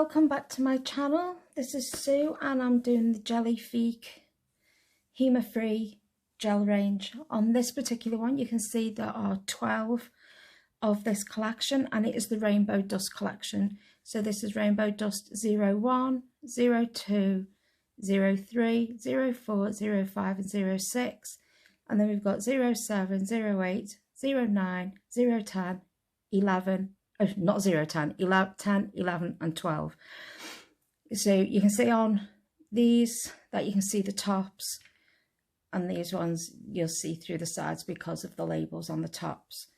welcome back to my channel. This is Sue and I'm doing the Gellifique HEMA free gel range. On this particular one you can see there are 12 of this collection and it is the Rainbow Dust collection. So this is Rainbow Dust 01, 02, 03, 04, 05 and 06, and then we've got 07, 08, 09, 010, 11, oh, not 010, 10, 11 and 12. So you can see on these that you can see the tops, and these ones you'll see through the sides because of the labels on the tops.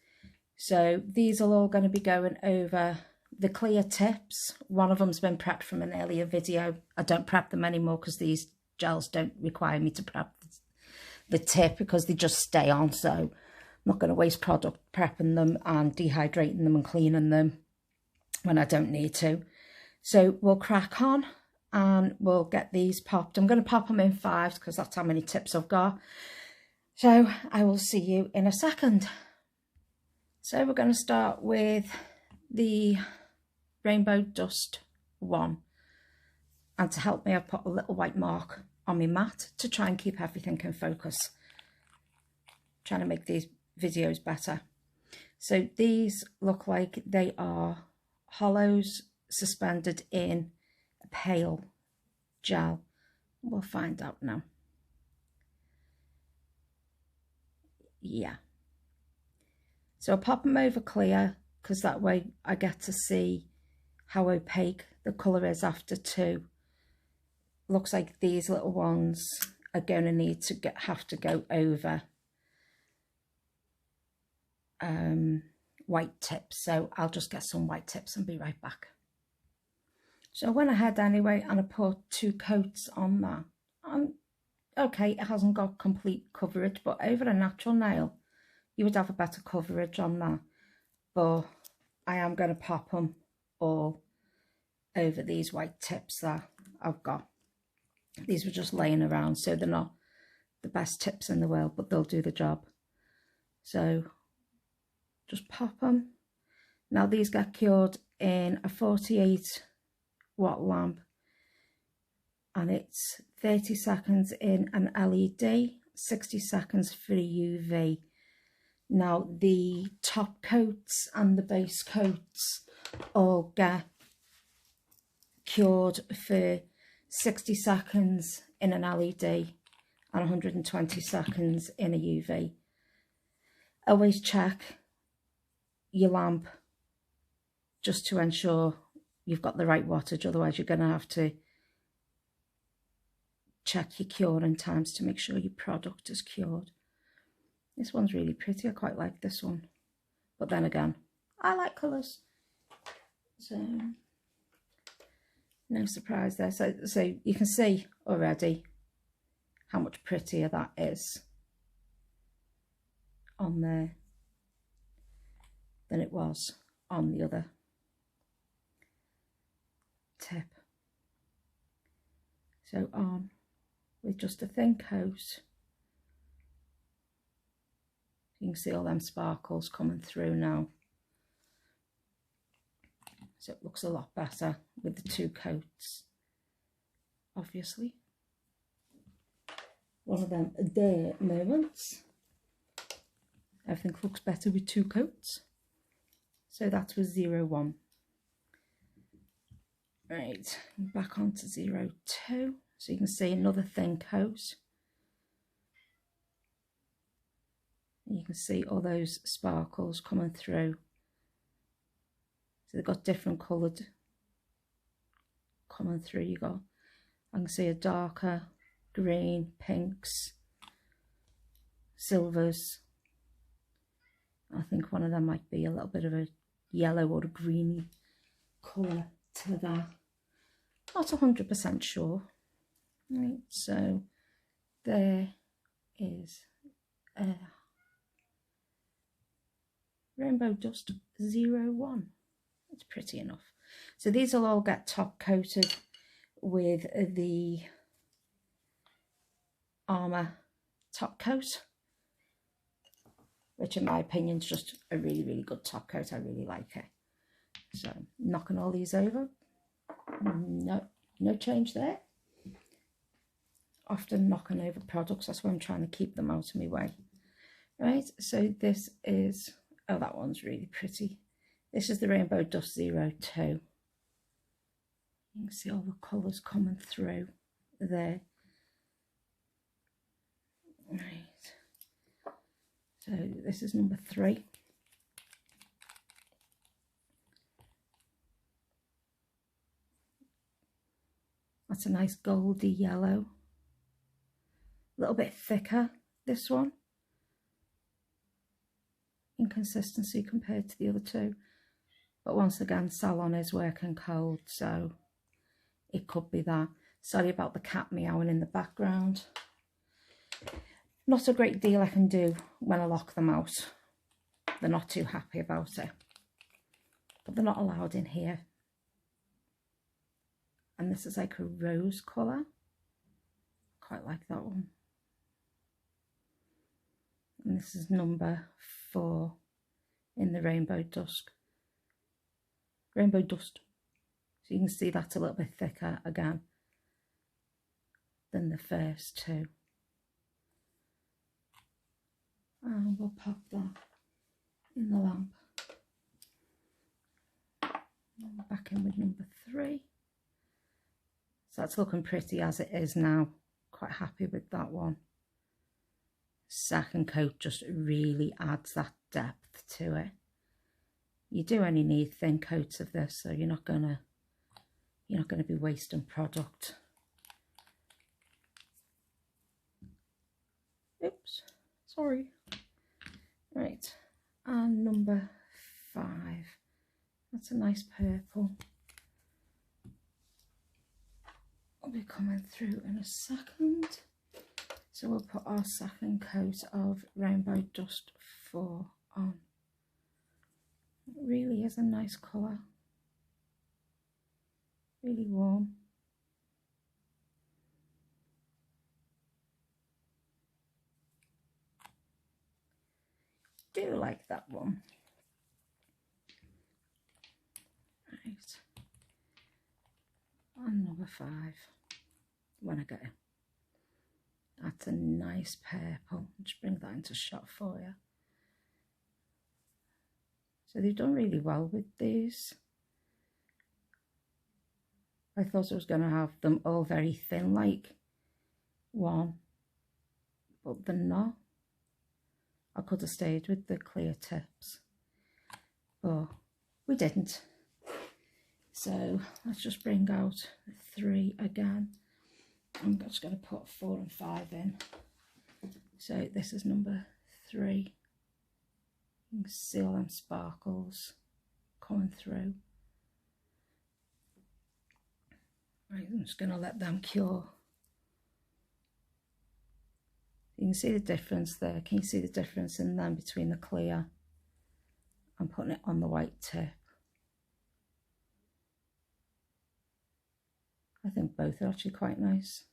So these are all going to be going over the clear tips. One of them's been prepped from an earlier video. I don't prep them anymore because these gels don't require me to prep the tip because they just stay on, so I'm not going to waste product prepping them and dehydrating them and cleaning them when I don't need to. So we'll crack on and we'll get these popped. I'm going to pop them in 5 because that's how many tips I've got. So I will see you in a second. So we're going to start with the Rainbow Dust 1. And to help me, I've put a little white mark on my mat to try and keep everything in focus. Trying to make these videos better. So these look like they are hollows suspended in a pale gel. We'll find out now. Yeah. So I'll pop them over clear because that way I get to see how opaque the colour is after 2. Looks like these little ones are going to need to have to go over white tips. So I'll just get some white tips and be right back. So I went ahead anyway and I put 2 coats on that. Okay, it hasn't got complete coverage, but over a natural nail you would have a better coverage on that. But I am going to pop them all over these white tips that I've got. These were just laying around, so they're not the best tips in the world, but they'll do the job. So just pop them. Now these get cured in a 48 watt lamp and it's 30 seconds in an LED, 60 seconds for UV. Now the top coats and the base coats all get cured for 60 seconds in an LED and 120 seconds in a UV. Always check your lamp just to ensure you've got the right wattage, otherwise you're going to have to check your curing times to make sure your product is cured. This one's really pretty, I quite like this one, but then again I like colours, so no surprise there. So you can see already how much prettier that is on there than it was on the other tip. So on with just a thin coat, you can see all them sparkles coming through now. So it looks a lot better with the 2 coats, obviously. One of them there moments. Everything looks better with 2 coats. So that was 01. Right, back onto 02. So you can see another thin coat. You can see all those sparkles coming through. So they've got different coloured coming through. You got, I can see a darker green, pinks, silvers. I think one of them might be a little bit of a yellow or a greeny colour to that. Not 100% sure. Right, so there is Rainbow Dust 01. It's pretty enough. So these will all get top coated with the Armour top coat, which in my opinion is just a really good top coat. I really like it. So knocking all these over, No change there. Often knocking over products, that's why I'm trying to keep them out of my way. Right, so this is, oh, that one's really pretty. This is the Rainbow Dust 02. You can see all the colours coming through there. Right, so this is number 3. That's a nice goldy yellow. A little bit thicker, this one, in consistency compared to the other two. But once again, Salon is working cold, so it could be that. Sorry about the cat meowing in the background. Not a great deal I can do when I lock them out. They're not too happy about it. But they're not allowed in here. And this is like a rose colour. Quite like that one. And this is number 4 in the Rainbow Dust. Rainbow Dust. So you can see that's a little bit thicker again than the first two. And we'll pop that in the lamp. And back in with number 3. So that's looking pretty as it is now. Quite happy with that one. Second coat just really adds that depth to it. You do only need thin coats of this, so you're not gonna be wasting product. Oops, sorry. Right, and number 5. That's a nice purple. I'll be coming through in a second. So we'll put our second coat of Rainbow Dust 4 on. It really is a nice colour. Really warm. Do like that one. Right. And number 5. When I get it. That's a nice purple. I'll just bring that into shot for you. So they've done really well with these. I thought I was going to have them all very thin like one, but they're not. I could have stayed with the clear tips, but we didn't. So let's just bring out 3 again. I'm just going to put 4 and 5 in. So this is number 3. You can see all them sparkles coming through. Right, I'm just going to let them cure. You can see the difference there. Can you see the difference in them between the clear and putting it on the white tip? I think both are actually quite nice.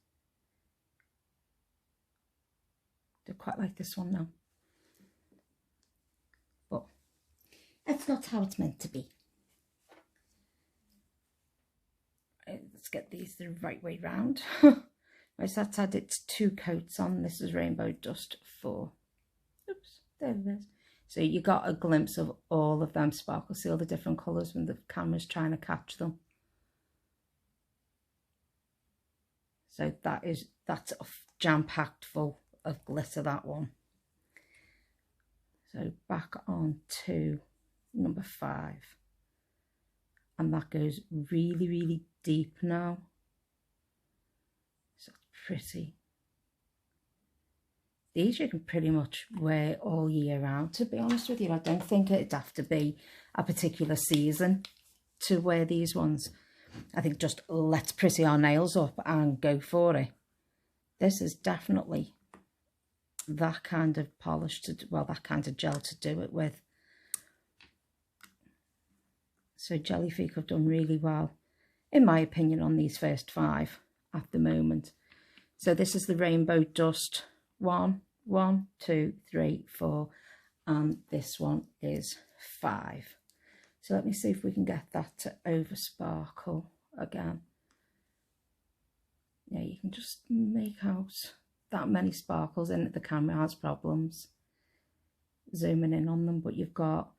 I quite like this one now. But that's not how it's meant to be. Right, let's get these the right way round. Right, so that's had its 2 coats on. This is Rainbow Dust 4. Oops, there it is. So you got a glimpse of all of them sparkles. See all the different colours when the camera's trying to catch them. So that's jam-packed full of glitter, that one. So back on to number 5. And that goes really, really deep now. So pretty. These you can pretty much wear all year round, to be honest with you. I don't think it'd have to be a particular season to wear these ones. I think just let's pretty our nails up and go for it. This is definitely that kind of polish that kind of gel to do it with. So Gellifique have done really well, in my opinion, on these first 5 at the moment. So this is the Rainbow Dust 1, 2, 3, 4, and this one is 5. So let me see if we can get that to over sparkle again. Yeah, you can just make out that many sparkles in it. The camera has problems zooming in on them, but you've got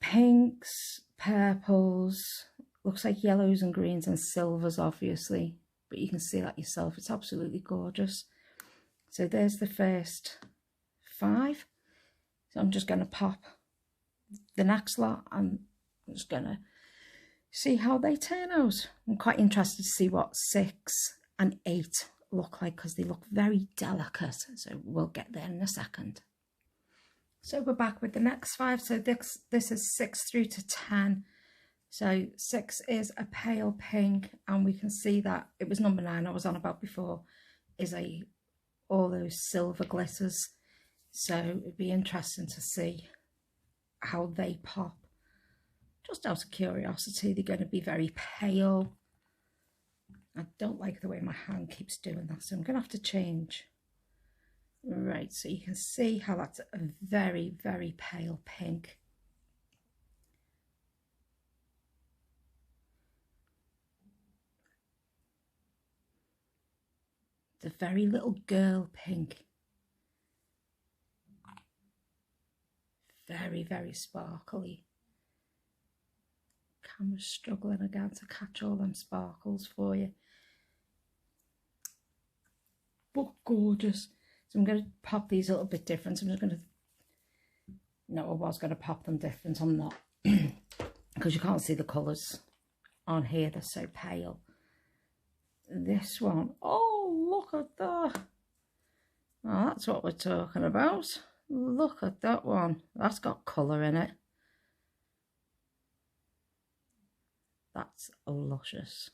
pinks, purples, looks like yellows and greens and silvers, obviously, but you can see that yourself. It's absolutely gorgeous. So there's the first 5. So I'm just going to pop the next lot, and I'm just going to see how they turn out. I'm quite interested to see what 6 and 8 look like, because they look very delicate. So we'll get there in a second. So we're back with the next 5. So this is 6 through to 10. So 6 is a pale pink, and we can see that it was number 9 I was on about before, is all those silver glitters. So it'd be interesting to see how they pop. Just out of curiosity, they're going to be very pale. I don't like the way my hand keeps doing that, so I'm going to have to change. Right, so you can see how that's a very, very pale pink. The very little girl pink. Very, very sparkly. Camera's struggling again to catch all them sparkles for you. But gorgeous. So I'm going to pop these a little bit different. I'm just going to... No, I was going to pop them different. I'm not. Because you can't see the colours on here. They're so pale. This one. Oh, look at that. Oh, that's what we're talking about. Look at that one. That's got colour in it. That's luscious.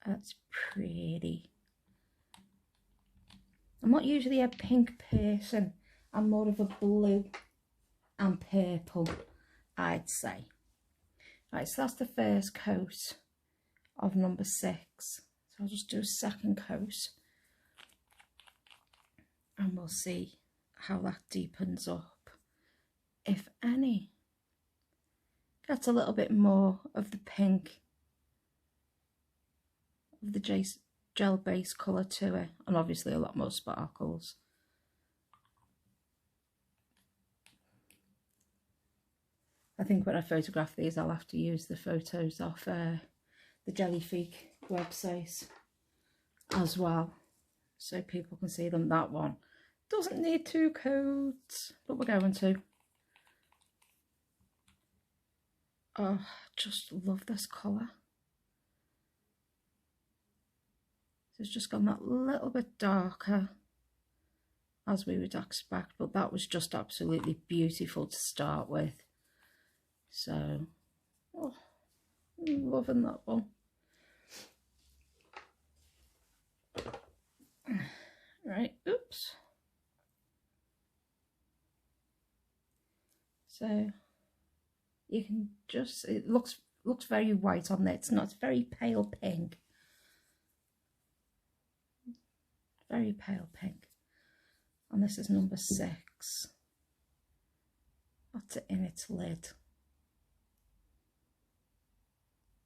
That's pretty. I'm not usually a pink person. I'm more of a blue and purple, I'd say. Right, so that's the first coat of number 6. So I'll just do a second coat, and we'll see how that deepens up, if any. Gets a little bit more of the pink, of the gel base colour to it, and obviously a lot more sparkles. I think when I photograph these, I'll have to use the photos off the Gellifique website as well, so people can see them. That one doesn't need 2 coats, but we're going to. Oh, just love this colour. It's just gone that little bit darker, as we would expect, but that was just absolutely beautiful to start with. So, oh, I'm loving that one. Right, oops. So you can just, it looks very white on there. It's not, it's very pale pink. Very pale pink. And this is number 6. That's it in its lid.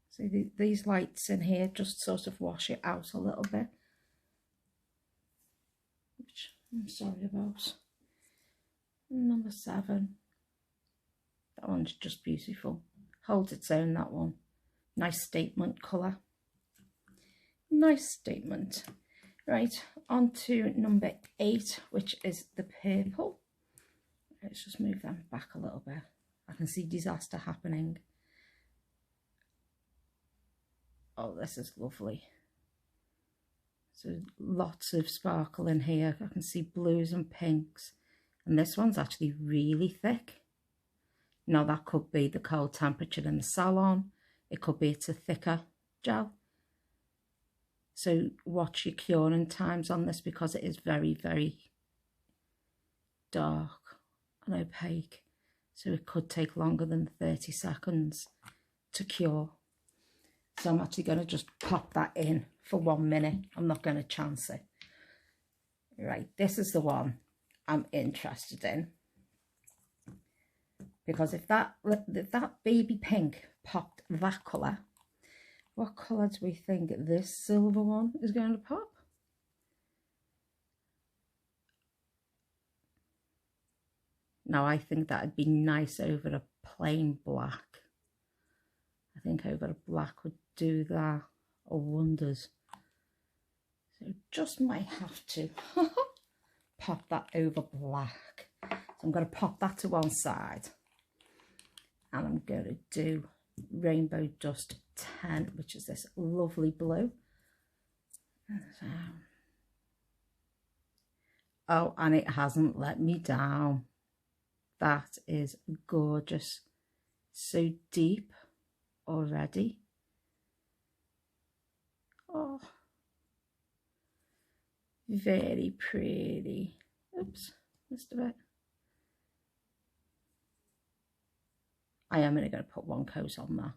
So these lights in here just sort of wash it out a little bit, which I'm sorry about. Number 7. That one's just beautiful. Holds its own, that one. Nice statement colour. Nice statement. Right, on to number 8, which is the purple. Let's just move them back a little bit. I can see disaster happening. Oh, this is lovely. So lots of sparkle in here. I can see blues and pinks. And this one's actually really thick. Now that could be the cold temperature in the salon. It could be it's a thicker gel. So watch your curing times on this, because it is very, very dark and opaque. So it could take longer than 30 seconds to cure. So I'm actually going to just pop that in for 1 minute. I'm not going to chance it. Right, this is the one I'm interested in. because if that baby pink popped that colour, what colour do we think this silver one is going to pop? Now I think that'd be nice over a plain black. I think over a black would do that wonders. So just might have to pop that over black. So I'm going to pop that to one side. And I'm going to do Rainbow Dust 10, which is this lovely blue. So, oh, and it hasn't let me down. That is gorgeous. So deep already. Oh, very pretty. Oops, missed a bit. I am only going to put one coat on there,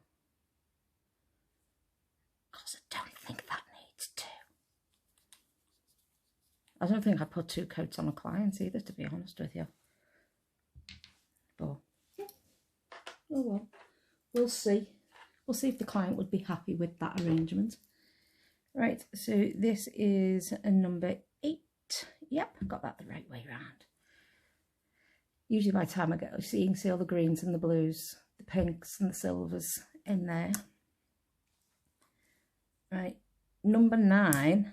because I don't think that needs two. I don't think I put 2 coats on a client either, to be honest with you. But, yeah. Oh well, we'll see. We'll see if the client would be happy with that arrangement. Right, so this is a number 8. Yep, got that the right way round. Usually by the time I get, so you can see all the greens and the blues, the pinks and the silvers in there. Right, number 9,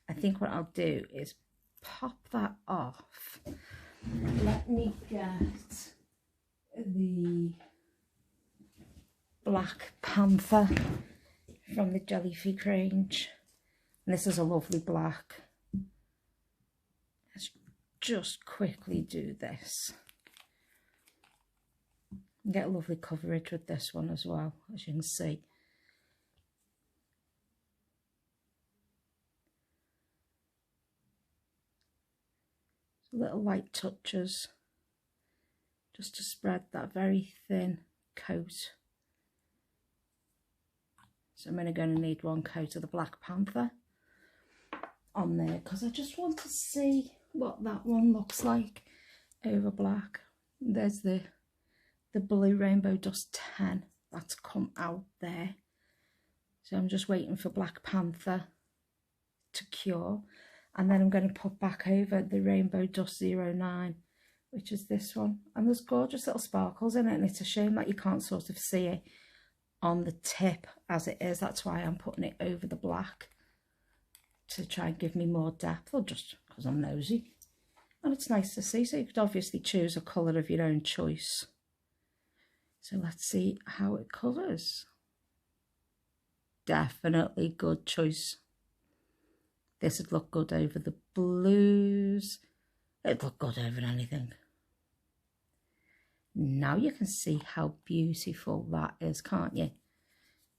I think what I'll do is pop that off. Let me get the Black Panther from the Gellifique range. And this is a lovely black. Let's just quickly do this. Get lovely coverage with this one as well, as you can see. Little light touches just to spread that very thin coat. So I'm only going to need 1 coat of the Black Panther on there, because I just want to see what that one looks like over black. There's the blue Rainbow Dust 10 that's come out there. So I'm just waiting for Black Panther to cure, and then I'm going to put back over the Rainbow Dust 09, which is this one. And there's gorgeous little sparkles in it, and it's a shame that you can't sort of see it on the tip as it is. That's why I'm putting it over the black, to try and give me more depth, or just because I'm nosy. And it's nice to see, so you could obviously choose a colour of your own choice. So let's see how it colours. Definitely good choice. This would look good over the blues. It'd look good over anything. Now you can see how beautiful that is, can't you?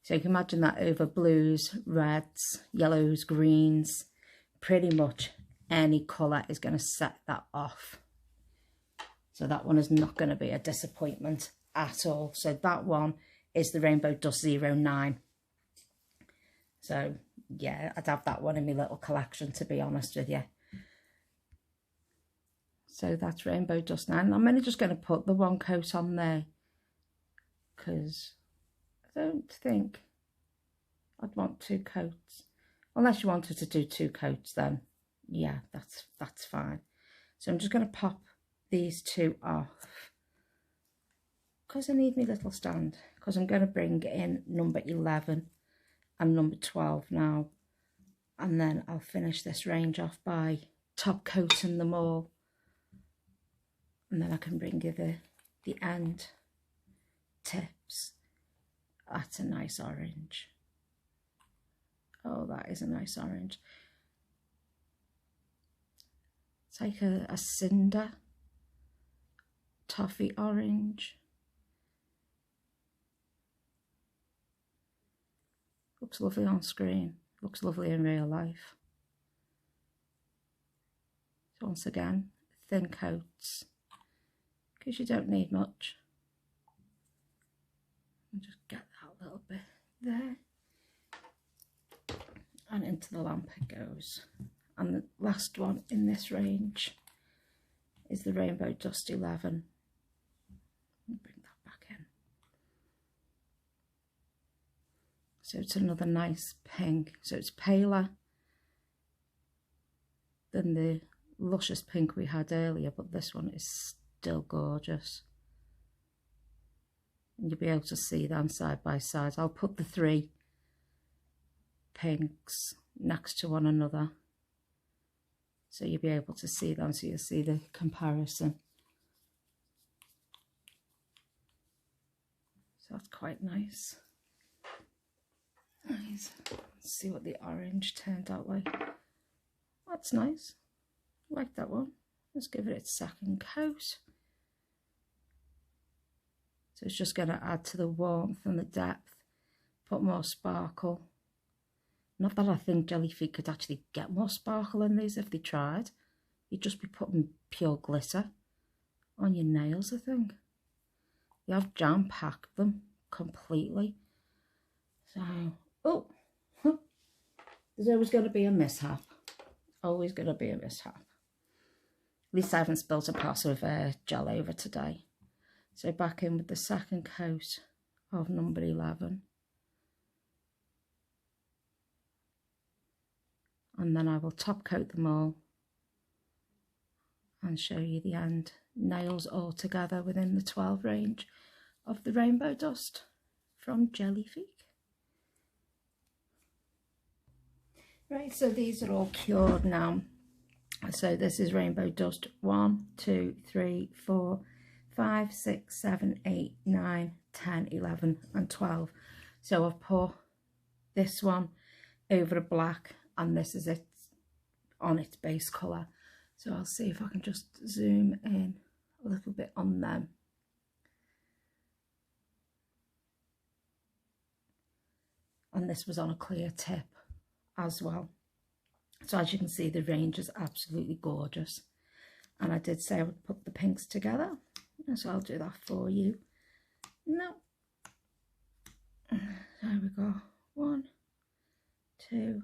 So you can imagine that over blues, reds, yellows, greens. Pretty much any colour is going to set that off. So that one is not going to be a disappointment at all. So that one is the Rainbow Dust 09. So yeah, I'd have that one in my little collection, to be honest with you. So that's Rainbow Dust 9. I'm only just going to put the 1 coat on there, because I don't think I'd want 2 coats. Unless you wanted to do 2 coats, then yeah, that's fine. So I'm just going to pop these 2 off, because I need my little stand, because I'm going to bring in number 11 and number 12 now, and then I'll finish this range off by top coating them all, and then I can bring you the end tips. That's a nice orange. Oh, that is a nice orange. It's like a cinder toffee orange. Looks lovely on screen, looks lovely in real life. So once again, thin coats, because you don't need much. And just get that little bit there. And into the lamp it goes. And the last one in this range is the Rainbow Dust 11. Bring So it's another nice pink. So it's paler than the luscious pink we had earlier, but this one is still gorgeous. And you'll be able to see them side by side. I'll put the 3 pinks next to one another, so you'll be able to see them, so you'll see the comparison. So that's quite nice. Let's see what the orange turned out like. That's nice. I like that one. Let's give it its second coat. So it's just going to add to the warmth and the depth, put more sparkle. Not that I think Gellifique could actually get more sparkle in these if they tried. You'd just be putting pure glitter on your nails, I think. They have jam-packed them completely. So, oh, there's always going to be a mishap. Always going to be a mishap. At least I haven't spilled a pot of gel over today. So back in with the second coat of number 11. And then I will top coat them all and show you the end nails all together within the 12 range of the Rainbow Dust from Gellifique. Right, so these are all cured now. So this is Rainbow Dust 1, 2, 3, 4, 5, 6, 7, 8, 9, 10, 11 and 12. So I've put this one over a black, and this is it on its base colour. So I'll see if I can just zoom in a little bit on them. And this was on a clear tip as well. So as you can see, the range is absolutely gorgeous. And I did say I would put the pinks together, so I'll do that for you. No. There we go. 1, 2.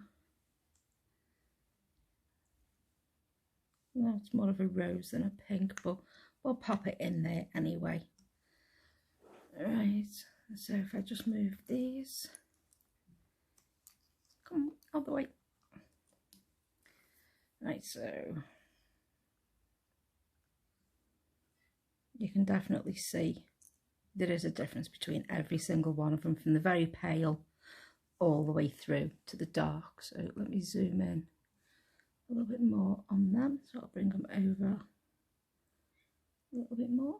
No, it's more of a rose than a pink, but we'll pop it in there anyway. Right, so if I just move these, come all the way. Right, so you can definitely see there is a difference between every single one of them, from the very pale all the way through to the dark. So let me zoom in a little bit more on them, so I'll bring them over a little bit more,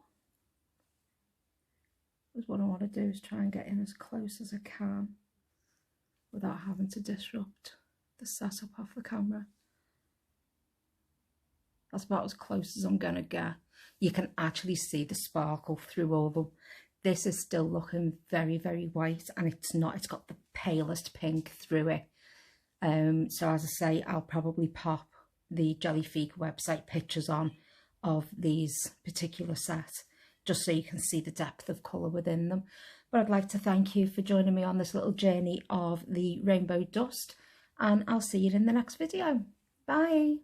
because what I want to do is try and get in as close as I can without having to disrupt the setup of the camera. That's about as close as I'm going to get. You can actually see the sparkle through all of them. This is still looking very, very white, and it's not. It's got the palest pink through it. So as I say, I'll probably pop the Gellifique website pictures on of these particular sets, just so you can see the depth of colour within them. But I'd like to thank you for joining me on this little journey of the Rainbow Dust, and I'll see you in the next video. Bye.